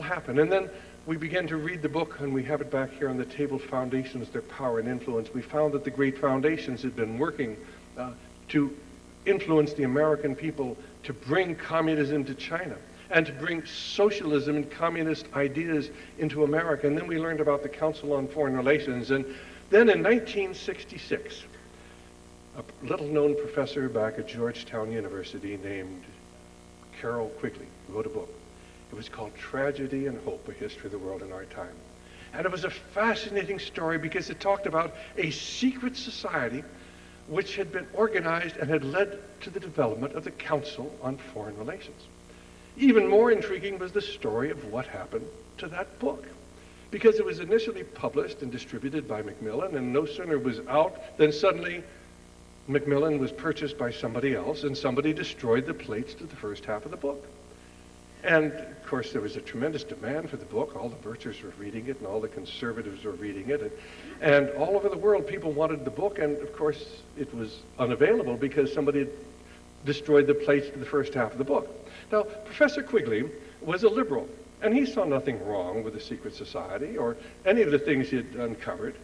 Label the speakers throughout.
Speaker 1: happened. And then we began to read the book, and we have it back here on the table, Foundations, Their Power and Influence. We found that the great foundations had been working to influence the American people to bring communism to China and to bring socialism and communist ideas into America. And then we learned about the Council on Foreign Relations. And then in 1966, a little-known professor back at Georgetown University named Carroll Quigley wrote a book. It was called Tragedy and Hope, A History of the World in Our Time. And it was a fascinating story because it talked about a secret society which had been organized and had led to the development of the Council on Foreign Relations. Even more intriguing was the story of what happened to that book, because it was initially published and distributed by Macmillan, and no sooner was out than suddenly Macmillan was purchased by somebody else, and somebody destroyed the plates to the first half of the book. And, of course, there was a tremendous demand for the book. All the Birchers were reading it, and all the conservatives were reading it. And all over the world, people wanted the book, and, of course, it was unavailable because somebody had destroyed the plates to the first half of the book. Now, Professor Quigley was a liberal, and he saw nothing wrong with the secret society or any of the things he had uncovered.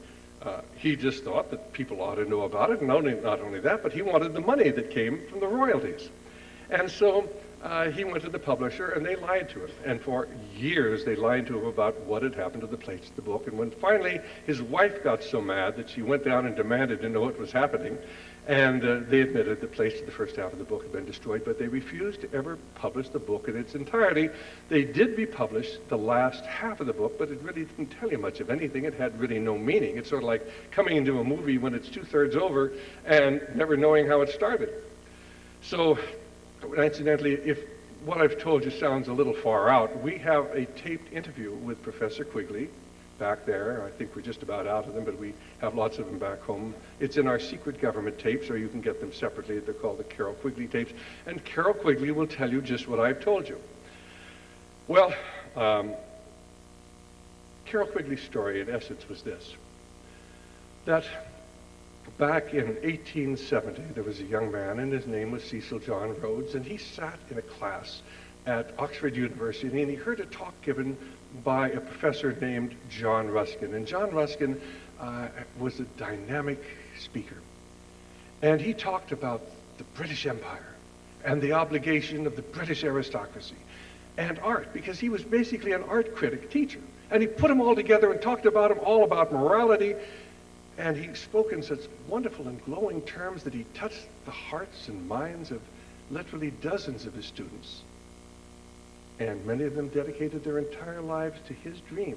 Speaker 1: He just thought that people ought to know about it, and not only that, but he wanted the money that came from the royalties. And so he went to the publisher, and they lied to him. And for years, they lied to him about what had happened to the plates of the book. And when finally his wife got so mad that she went down and demanded to know what was happening, and they admitted the plates of the first half of the book had been destroyed, but they refused to ever publish the book in its entirety. They did republish the last half of the book, but it really didn't tell you much of anything. It had really no meaning. It's sort of like coming into a movie when it's two-thirds over and never knowing how it started. So, incidentally, if what I've told you sounds a little far out, we have a taped interview with Professor Quigley back there. I think we're just about out of them, but we have lots of them back home. It's in our secret government tapes, or you can get them separately. They're called the Carroll Quigley tapes. And Carroll Quigley will tell you just what I've told you. Well, Carroll Quigley's story, in essence, was this: that back in 1870, there was a young man, and his name was Cecil John Rhodes, and he sat in a class at Oxford University, and he heard a talk given by a professor named John Ruskin. And John Ruskin was a dynamic speaker. And he talked about the British Empire and the obligation of the British aristocracy and art, because he was basically an art critic teacher. And he put them all together and talked about them all about morality. And he spoke in such wonderful and glowing terms that he touched the hearts and minds of literally dozens of his students. And many of them dedicated their entire lives to his dream.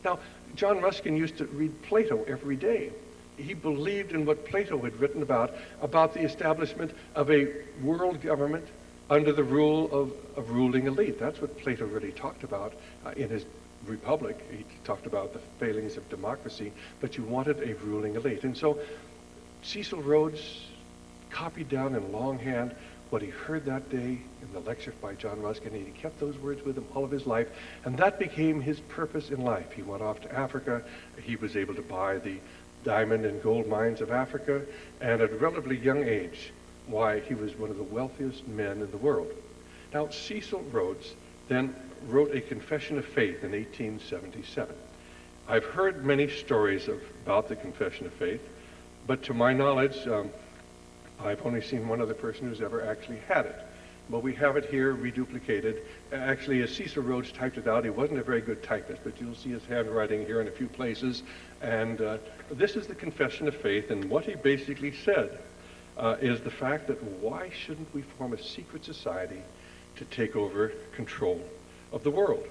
Speaker 1: Now, John Ruskin used to read Plato every day. He believed in what Plato had written about the establishment of a world government under the rule of a ruling elite. That's what Plato really talked about in his Republic. He talked about the failings of democracy, but you wanted a ruling elite. And so Cecil Rhodes copied down in longhand what he heard that day in the lecture by John Ruskin, and he kept those words with him all of his life, and that became his purpose in life. He went off to Africa. He was able to buy the diamond and gold mines of Africa, and at a relatively young age, he was one of the wealthiest men in the world. Now, Cecil Rhodes then wrote a Confession of Faith in 1877. I've heard many stories about the Confession of Faith, but to my knowledge, I've only seen one other person who's ever actually had it. But we have it here reduplicated. Actually, as Cecil Rhodes typed it out, he wasn't a very good typist, but you'll see his handwriting here in a few places. And this is the Confession of Faith, and what he basically said is the fact that why shouldn't we form a secret society to take over control of the world?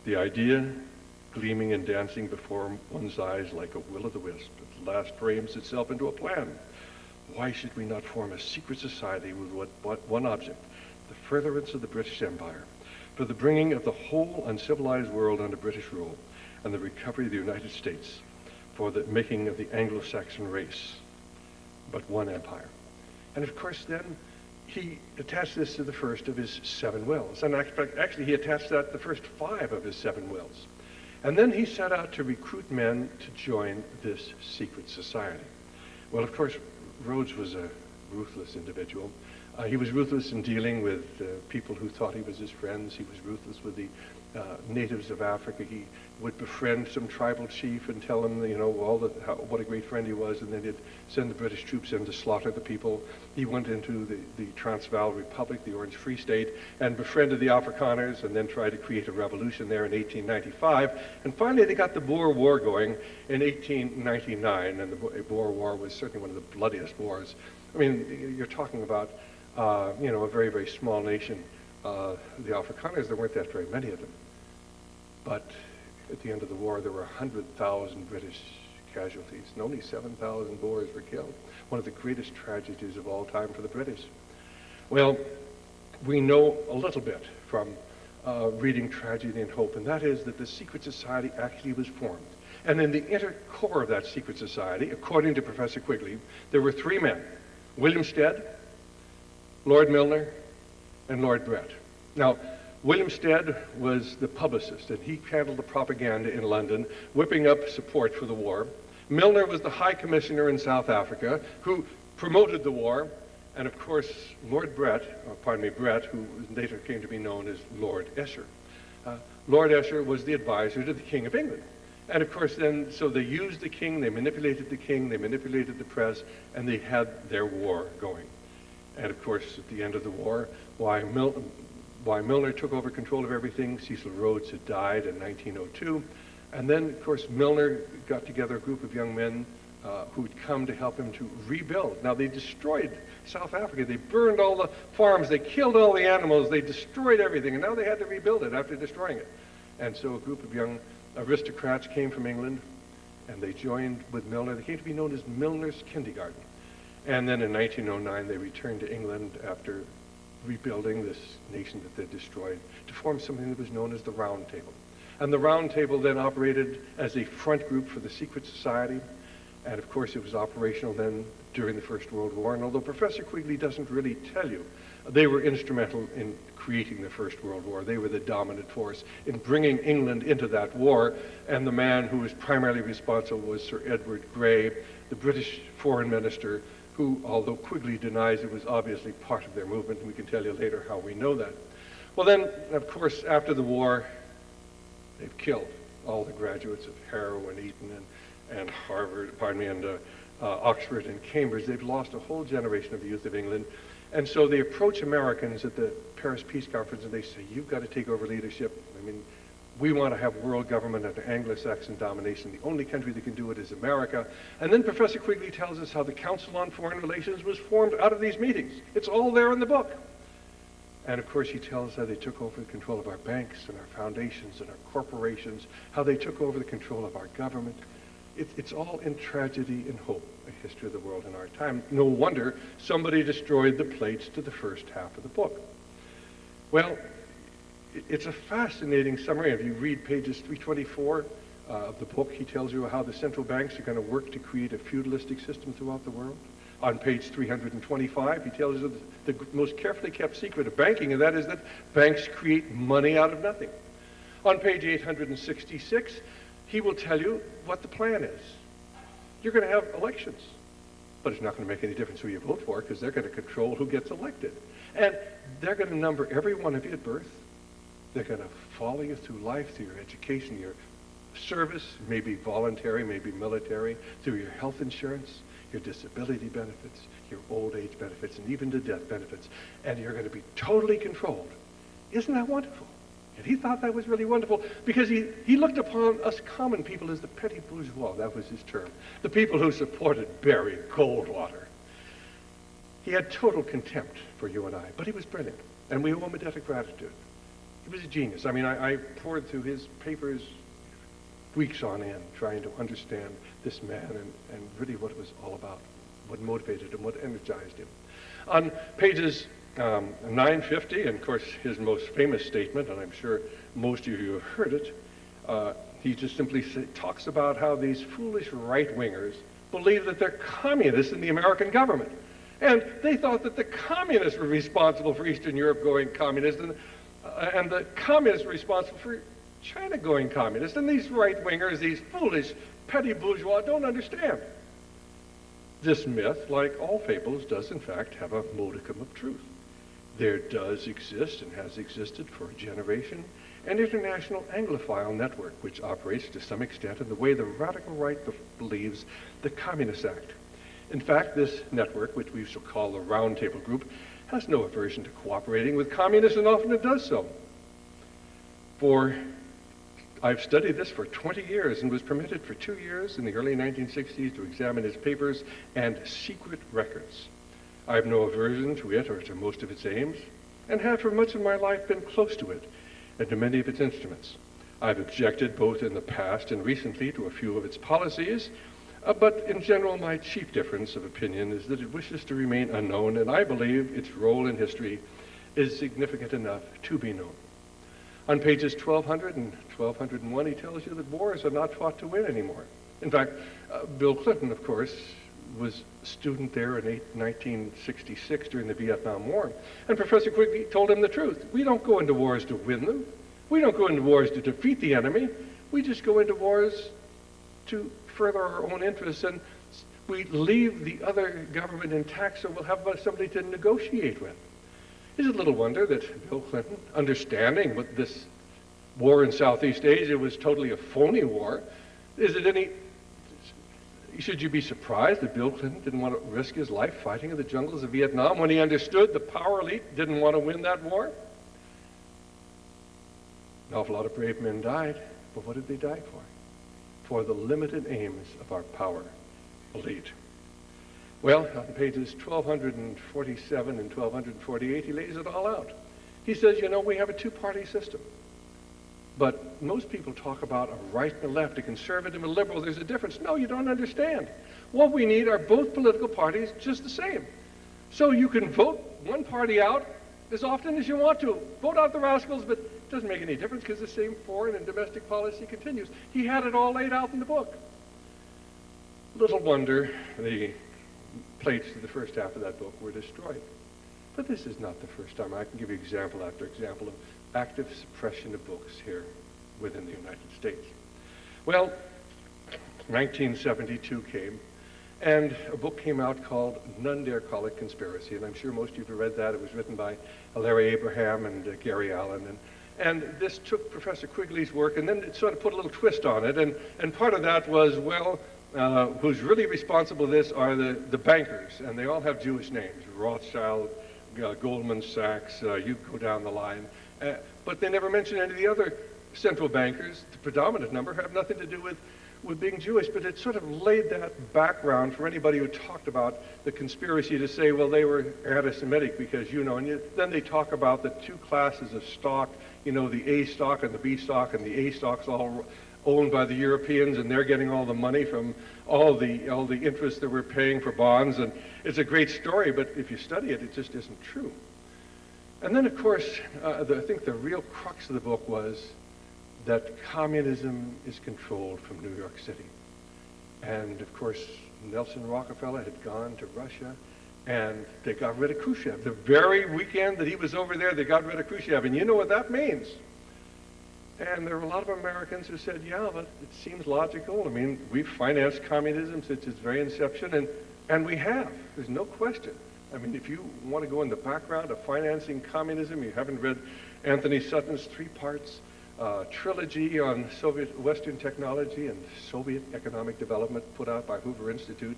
Speaker 1: The idea gleaming and dancing before one's eyes like a will-o'-the-wisp at last frames itself into a plan. Why should we not form a secret society with one object, the furtherance of the British Empire, for the bringing of the whole uncivilized world under British rule, and the recovery of the United States, for the making of the Anglo-Saxon race, but one empire? And of course then, he attached this to the first of his 7 wills. And actually he attached that to the first 5 of his 7 wills. And then he set out to recruit men to join this secret society. Well, of course, Rhodes was a ruthless individual. He was ruthless in dealing with people who thought he was his friends. He was ruthless with the natives of Africa. He would befriend some tribal chief and tell him, what a great friend he was, and then he'd send the British troops in to slaughter the people. He went into the Transvaal Republic, the Orange Free State, and befriended the Afrikaners, and then tried to create a revolution there in 1895. And finally, they got the Boer War going in 1899, and the Boer War was certainly one of the bloodiest wars. I mean, you're talking about, a very, very small nation. The Afrikaners, there weren't that very many of them. But at the end of the war, there were 100,000 British casualties, and only 7,000 Boers were killed. One of the greatest tragedies of all time for the British. Well, we know a little bit from reading Tragedy and Hope, and that is that the secret society actually was formed. And in the inner core of that secret society, according to Professor Quigley, there were three men: William Stead, Lord Milner, and Lord Brett. Now, William Stead was the publicist, and he handled the propaganda in London, whipping up support for the war. Milner was the High Commissioner in South Africa, who promoted the war. And of course, Brett, who later came to be known as Lord Esher. Lord Esher was the advisor to the King of England. And of course then, so they used the king, they manipulated the king, they manipulated the press, and they had their war going. And of course, at the end of the war, why Milner took over control of everything. Cecil Rhodes had died in 1902. And then, of course, Milner got together a group of young men who'd come to help him to rebuild. Now, they destroyed South Africa. They burned all the farms. They killed all the animals. They destroyed everything. And now they had to rebuild it after destroying it. And so a group of young aristocrats came from England, and they joined with Milner. They came to be known as Milner's Kindergarten. And then in 1909, they returned to England after rebuilding this nation that they destroyed to form something that was known as the Round Table. And the Round Table then operated as a front group for the secret society. And of course, it was operational then during the First World War. And although Professor Quigley doesn't really tell you, they were instrumental in creating the First World War. They were the dominant force in bringing England into that war. And the man who was primarily responsible was Sir Edward Grey, the British foreign minister, who, although Quigley denies it, was obviously part of their movement, and we can tell you later how we know that. Well then, of course, after the war, they've killed all the graduates of Harrow and Eton and Harvard, and Oxford and Cambridge. They've lost a whole generation of the youth of England. And so they approach Americans at the Paris Peace Conference, and they say, you've got to take over leadership. I mean, we want to have world government under Anglo-Saxon domination. The only country that can do it is America. And then Professor Quigley tells us how the Council on Foreign Relations was formed out of these meetings. It's all there in the book. And of course, he tells us how they took over the control of our banks and our foundations and our corporations, how they took over the control of our government. It's all in Tragedy and Hope, a history of the world in our time. No wonder somebody destroyed the plates to the first half of the book. Well, it's a fascinating summary. If you read pages 324 of the book, he tells you how the central banks are going to work to create a feudalistic system throughout the world. On page 325, he tells you the most carefully kept secret of banking, and that is that banks create money out of nothing. On page 866, he will tell you what the plan is. You're going to have elections, but it's not going to make any difference who you vote for, because they're going to control who gets elected. And they're going to number every one of you at birth. They're going to follow you through life, through your education, your service, maybe voluntary, maybe military, through your health insurance, your disability benefits, your old age benefits, and even the death benefits. And you're going to be totally controlled. Isn't that wonderful? And he thought that was really wonderful because he looked upon us common people as the petty bourgeois. That was his term. The people who supported Berry Goldwater. He had total contempt for you and I, but he was brilliant. And we owe him a debt of gratitude. He was a genius. I mean, I poured through his papers weeks on end trying to understand this man and really what it was all about, what motivated him, what energized him. On pages 950, and of course his most famous statement, and I'm sure most of you have heard it, he just simply talks about how these foolish right-wingers believe that they're communists in the American government. And they thought that the communists were responsible for Eastern Europe going communist, and the communists were responsible for China going communist. And these right-wingers, these foolish petty bourgeois, don't understand. This myth, like all fables, does in fact have a modicum of truth. There does exist and has existed for a generation an international Anglophile network which operates to some extent in the way the radical right believes the Communist Act. In fact, this network, which we shall call the Round Table Group, has no aversion to cooperating with communists, and often it does so. I've studied this for 20 years and was permitted for 2 years in the early 1960s to examine its papers and secret records. I have no aversion to it or to most of its aims, and have for much of my life been close to it and to many of its instruments. I've objected both in the past and recently to a few of its policies, but in general my chief difference of opinion is that it wishes to remain unknown, and I believe its role in history is significant enough to be known. On pages 1200 and 1201, he tells you that wars are not fought to win anymore. In fact, Bill Clinton, of course, was a student there in 1966 during the Vietnam War, and Professor Quigley told him the truth. We don't go into wars to win them. We don't go into wars to defeat the enemy. We just go into wars to further our own interests, and we leave the other government intact so we'll have somebody to negotiate with. Is it little wonder that Bill Clinton, understanding what this war in Southeast Asia was totally a phony war, should you be surprised that Bill Clinton didn't want to risk his life fighting in the jungles of Vietnam when he understood the power elite didn't want to win that war? An awful lot of brave men died, but what did they die for? For the limited aims of our power elite. Well, on pages 1247 and 1248, he lays it all out. He says, we have a two-party system. But most people talk about a right and a left, a conservative and a liberal. There's a difference. No, you don't understand. What we need are both political parties just the same. So you can vote one party out as often as you want to. Vote out the rascals, but it doesn't make any difference because the same foreign and domestic policy continues. He had it all laid out in the book. Little wonder the plates to the first half of that book were destroyed. But this is not the first time. I can give you example after example of active suppression of books here within the United States. Well, 1972 came, and a book came out called None Dare Call It Conspiracy, and I'm sure most of you have read that. It was written by Larry Abraham and Gary Allen, and this took Professor Quigley's work and then it sort of put a little twist on it, and part of that was, who's really responsible for this are the bankers, and they all have Jewish names: Rothschild, Goldman Sachs, you go down the line. But they never mention any of the other central bankers. The predominant number have nothing to do with being Jewish, but it sort of laid that background for anybody who talked about the conspiracy to say, well, they were anti-Semitic because, then they talk about the two classes of stock, the A stock and the B stock, and the A stock's all owned by the Europeans, and they're getting all the money from all the interest that we're paying for bonds. And it's a great story, but if you study it, it just isn't true. And then, of course, I think the real crux of the book was that communism is controlled from New York City. And, of course, Nelson Rockefeller had gone to Russia, and they got rid of Khrushchev. The very weekend that he was over there, they got rid of Khrushchev. And you know what that means. And there were a lot of Americans who said, yeah, but it seems logical. I mean, we've financed communism since its very inception, and we have. There's no question. I mean, if you want to go in the background of financing communism, you haven't read Anthony Sutton's 3-part trilogy on Soviet Western technology and Soviet economic development put out by Hoover Institute.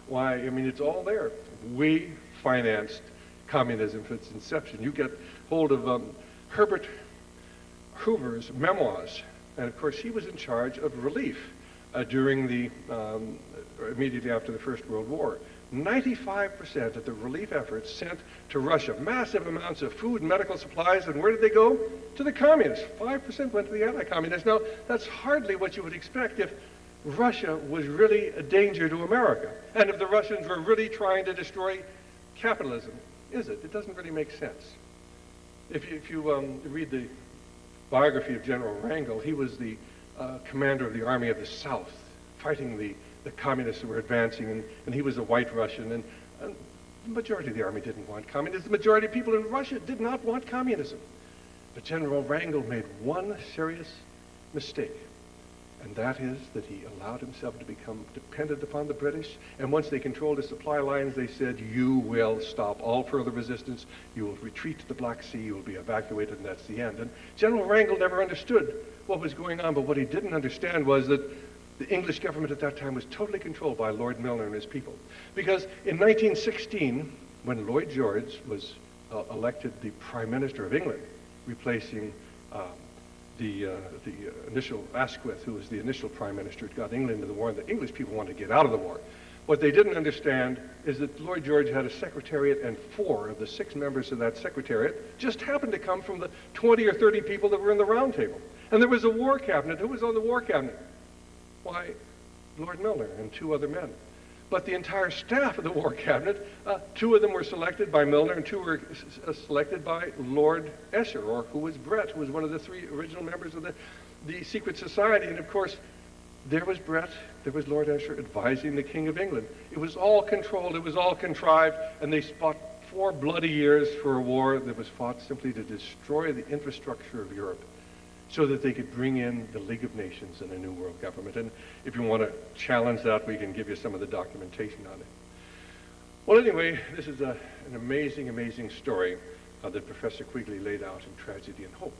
Speaker 1: Why, I mean, it's all there. We financed communism from its inception. You get hold of Herbert Hoover's memoirs, and of course he was in charge of relief during immediately after the First World War. 95% of the relief efforts sent to Russia massive amounts of food and medical supplies, and where did they go? To the communists. 5% went to the anti-communists. Now, that's hardly what you would expect if Russia was really a danger to America, and if the Russians were really trying to destroy capitalism. Is it? It doesn't really make sense. If you read the biography of General Wrangel, he was the commander of the Army of the South, fighting the communists who were advancing, and he was a white Russian, and the majority of the army didn't want communism. The majority of people in Russia did not want communism. But General Wrangel made one serious mistake. And that is that he allowed himself to become dependent upon the British. And once they controlled his supply lines, they said, you will stop all further resistance. You will retreat to the Black Sea. You will be evacuated, and that's the end. And General Wrangel never understood what was going on, but what he didn't understand was that the English government at that time was totally controlled by Lord Milner and his people. Because in 1916, when Lloyd George was elected the Prime Minister of England, replacing the initial Asquith, who was the initial Prime Minister, who got England into the war, and the English people wanted to get out of the war. What they didn't understand is that Lloyd George had a secretariat, and 4 of the 6 members of that secretariat just happened to come from the 20 or 30 people that were in the round table. And there was a war cabinet. Who was on the war cabinet? Why, Lord Milner and 2 other men. But the entire staff of the war cabinet, 2 of them were selected by Milner and 2 were selected by Lord Esher, or who was Brett, who was one of the 3 original members of the secret society. And of course, there was Brett, there was Lord Esher advising the King of England. It was all controlled, it was all contrived, and they fought 4 bloody years for a war that was fought simply to destroy the infrastructure of Europe, so that they could bring in the League of Nations and a new world government. And if you want to challenge that, we can give you some of the documentation on it. Well, anyway, this is an amazing, amazing story that Professor Quigley laid out in Tragedy and Hope.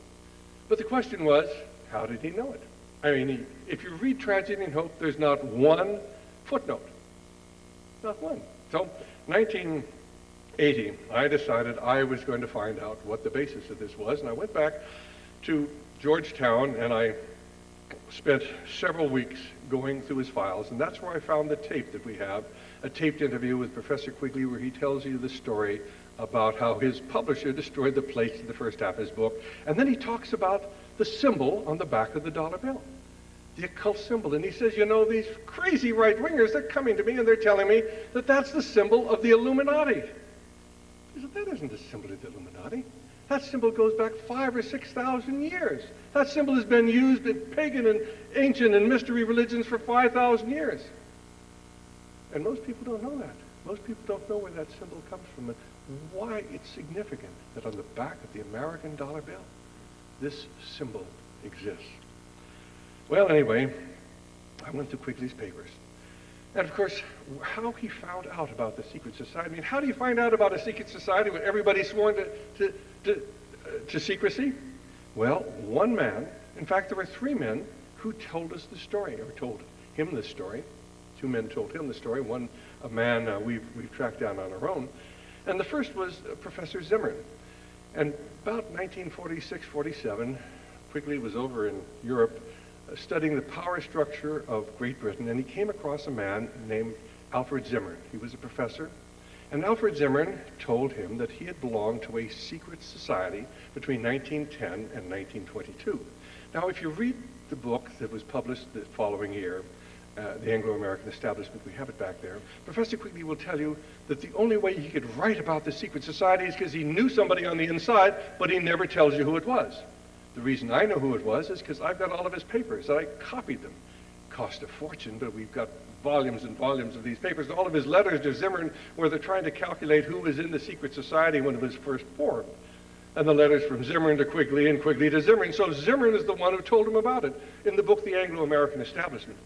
Speaker 1: But the question was, how did he know it? I mean, if you read Tragedy and Hope, there's not one footnote. Not one. So, 1980, I decided I was going to find out what the basis of this was, and I went back to Georgetown, and I spent several weeks going through his files, and that's where I found the tape that we have, a taped interview with Professor Quigley where he tells you the story about how his publisher destroyed the plates in the first half of his book, and then he talks about the symbol on the back of the dollar bill, the occult symbol, and he says, you know, these crazy right-wingers, they're coming to me and they're telling me that that's the symbol of the Illuminati. He said, that isn't the symbol of the Illuminati. That symbol goes back 5,000 or 6,000 years. That symbol has been used in pagan and ancient and mystery religions for 5,000 years. And most people don't know that. Most people don't know where that symbol comes from and why it's significant that on the back of the American dollar bill, this symbol exists. Well, anyway, I went through Quigley's papers. And of course, how he found out about the secret society. I mean, how do you find out about a secret society when everybody's sworn to secrecy? Well, one man, in fact, there were 3 men who told us the story, or told him the story. 2 men told him the story. One, a man we've tracked down on our own. And the first was Professor Zimmern. And about 1946-47, Quigley was over in Europe studying the power structure of Great Britain, and he came across a man named Alfred Zimmern. He was a professor, and Alfred Zimmern told him that he had belonged to a secret society between 1910 and 1922. Now, if you read the book that was published the following year, The Anglo-American Establishment, we have it back there, Professor Quigley will tell you that the only way he could write about the secret society is because he knew somebody on the inside, but he never tells you who it was. The reason I know who it was is because I've got all of his papers. I copied them. Cost a fortune, but we've got volumes and volumes of these papers. All of his letters to Zimmern where they're trying to calculate who was in the secret society when it was first formed. And the letters from Zimmern to Quigley and Quigley to Zimmern. So Zimmern is the one who told him about it in the book, The Anglo-American Establishment.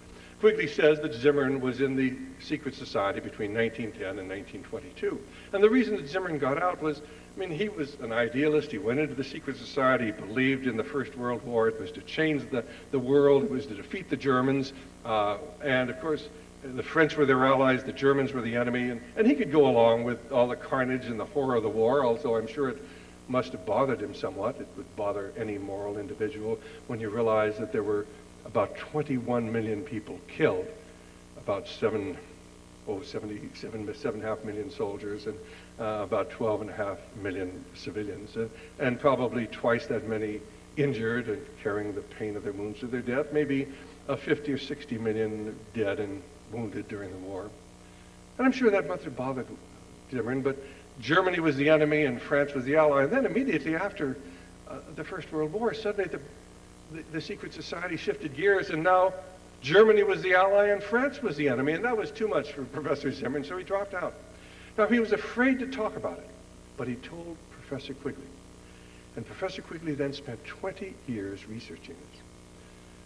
Speaker 1: Quigley says that Zimmern was in the secret society between 1910 and 1922. And the reason that Zimmern got out was, I mean, he was an idealist. He went into the secret society. He believed in the First World War. It was to change the world. It was to defeat the Germans. And, of course, the French were their allies. The Germans were the enemy. And he could go along with all the carnage and the horror of the war, although I'm sure it must have bothered him somewhat. It would bother any moral individual when you realize that there were about 21 million people killed, about 7.5 million soldiers, and about 12.5 million civilians, and probably twice that many injured and carrying the pain of their wounds to their death, maybe 50 or 60 million dead and wounded during the war. And I'm sure that must have bothered Zimmern, but Germany was the enemy and France was the ally. And then immediately after the First World War, suddenly the secret society shifted gears, and now Germany was the ally and France was the enemy, and that was too much for Professor Zimmern, so he dropped out. Now, he was afraid to talk about it, but he told Professor Quigley. And Professor Quigley then spent 20 years researching this.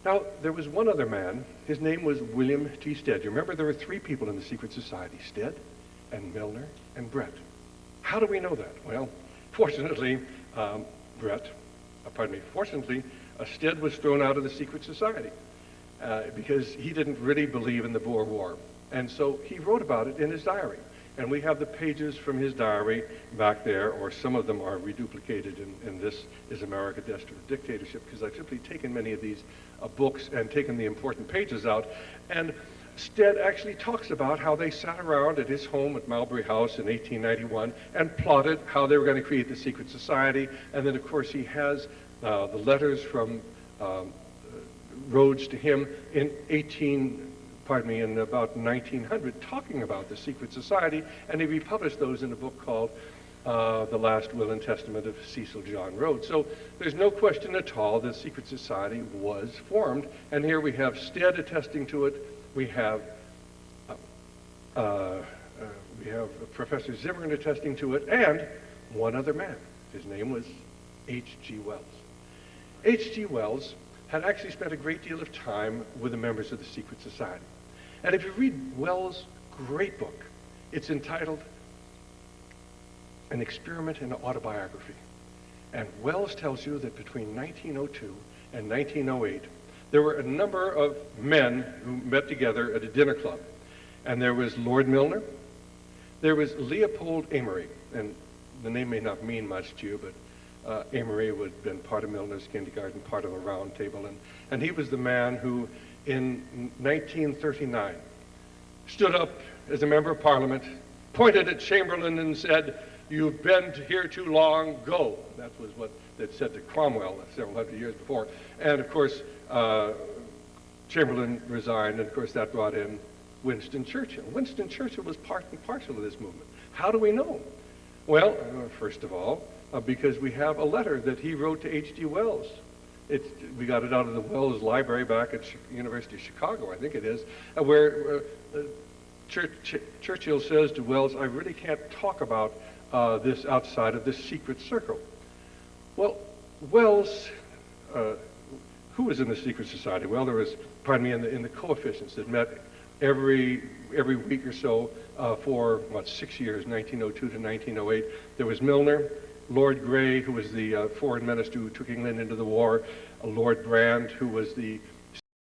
Speaker 1: Now, there was one other man. His name was William T. Stead. You remember there were three people in the secret society, Stead and Milner and Brett. How do we know that? Well, fortunately, Stead was thrown out of the secret society because he didn't really believe in the Boer War. And so he wrote about it in his diary. And we have the pages from his diary back there, or some of them are reduplicated in This Is America, Destined for Dictatorship, because I've simply taken many of these books and taken the important pages out. And Stead actually talks about how they sat around at his home at Mulberry House in 1891 and plotted how they were going to create the secret society. And then, of course, he has the letters from Rhodes to him in about 1900, talking about the secret society, and he republished those in a book called The Last Will and Testament of Cecil John Rhodes. So there's no question at all that secret society was formed, and here we have Stead attesting to it. We have Professor Zimmerman attesting to it, and one other man. His name was H.G. Wells. H.G. Wells had actually spent a great deal of time with the members of the secret society. And if you read Wells' great book, it's entitled An Experiment in Autobiography. And Wells tells you that between 1902 and 1908, there were a number of men who met together at a dinner club. And there was Lord Milner, there was Leopold Amory, and the name may not mean much to you, but Amory would have been part of Milner's kindergarten, part of the Round Table, and he was the man who, in 1939, stood up as a member of Parliament, pointed at Chamberlain and said, "You've been here too long, go." That was what they'd said to Cromwell several hundred years before. And of course, Chamberlain resigned, and of course that brought in Winston Churchill. Winston Churchill was part and parcel of this movement. How do we know? Well, first of all, because we have a letter that he wrote to H.G. Wells. We got it out of the Wells Library back at University of Chicago, I think it is, where Churchill says to Wells, "I really can't talk about this outside of this secret circle." Well, Wells, who was in the secret society? Well, there was, in the coefficients that met every week or so for, 6 years, 1902 to 1908. There was Milner, Lord Grey, who was the foreign minister who took England into the war, Lord Brand, who was the